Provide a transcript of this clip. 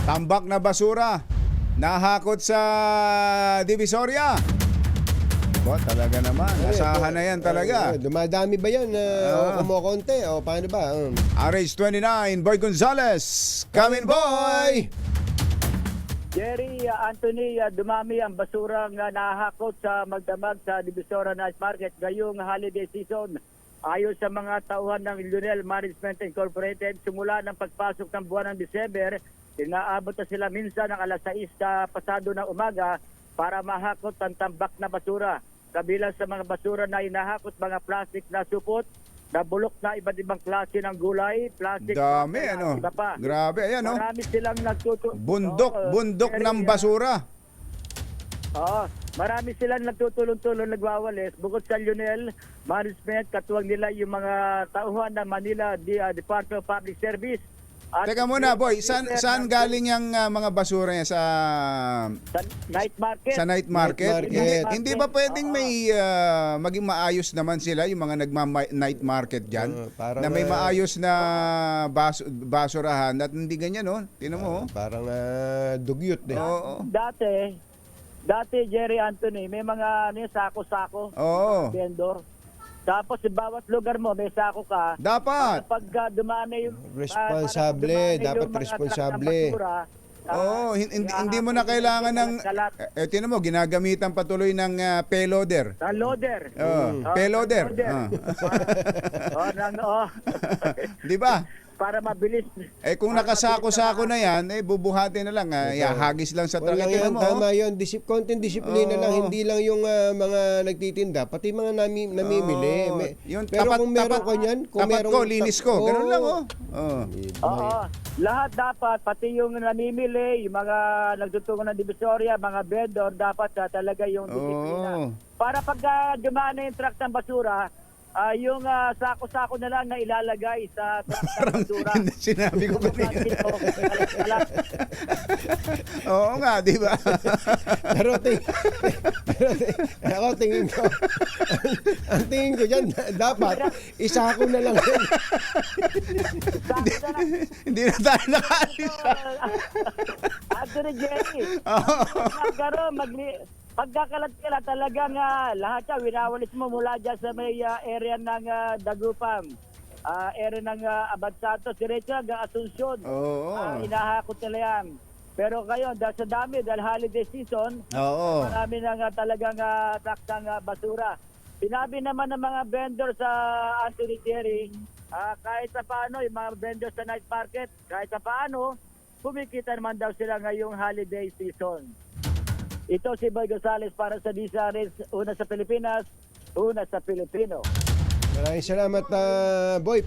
Tambak na basura nahakot sa Divisoria. Talaga naman. Nasahan na yan talaga. Dumadami ba yan? O kumukonti? O paano ba? RH29, Boy Gonzales. Come in, boy! Jerry, Anthony, dumami ang basurang nahakot sa magdamag sa Divisoria Night Market ngayong holiday season. Ayon sa mga tauhan ng Lionel Management Incorporated, simula ng pagpasok ng buwan ng December, inaabot na sila minsan ng alas 6 pasado ng umaga para mahakot ang tambak na basura. Kabilang sa mga basura na inahakot, mga plastic na supot, nabulok na iba't ibang klase ng gulay, plastic. Dami, na ano? iba pa. Grabe, ayan, no? Marami silang Bundok ng basura. Oo, marami silang nagtutulong-tulong, nagwawalis. Bukod sa Lionel Management, katuwang nila yung mga tauhan ng Manila Department of Public Service. At Teka muna, boy. Saan galing yung mga basura niya sa night market? Sa night market? Night market. Hindi ba pwedeng may maging maayos naman sila, yung mga nagma-night market dyan? Parang, na may maayos na basurahan at hindi ganyan, no? Tinan mo, oh. Parang dugyot eh. Oo. Dati, Jerry Anthony, may mga sako-sako, Oo. vendor. Tapos sa bawat lugar mo, may sako ka. Dapat. Pag dumami yung... Responsable, dumami dapat yung mga responsable. truck ng basura, Oo, hindi mo na kailangan ng tinan mo, ginagamitan patuloy ng payloader. Ang loader. Payloader. Di ba? Para mabilis. Kung nakasako-sako na yan, bubuhatin na lang. Hagis lang sa truck. Wala Tinan yan, mo, tama yun. Konting disiplina lang, hindi lang yung mga nagtitinda, pati mga namimili. Pero kung meron ko yan, tapat ko, linis ko. Ganun lang, oh. Oo. Lahat dapat, pati yung namimili, yung mga nagtutungo ng Divisoria, mga vendor, dapat talaga yung disiplina. Para pag dumaan na yung truck ng basura, yung sako-sako na lang na ilalagay sa truck ng basura. Sinabi ko ba niya? Oo nga, di ba? Pero ako tingin ko, ang tingin ko dyan, dapat isako na lang yan. Hindi na tayo nakaalis. Anthony Jerry, pagkakalat-kalat talagang lahat siya, winawalis mo mula dyan sa may area ng Dagupang, area ng Abad Santos, diretso hanggang Asuncion. Inahakot nila yan. Pero ngayon, dahil sa dami, dahil holiday season, marami na talagang truck ng basura. Sinabi naman ng mga vendor sa Anthony Jerry, kahit sa paano, yung mga vendor sa night market, kahit sa paano, kumikita naman daw sila ngayong holiday season. Ito si Boy Gonzales para sa DZRH, una sa Pilipinas, una sa Pilipino. Maraming salamat, Boy.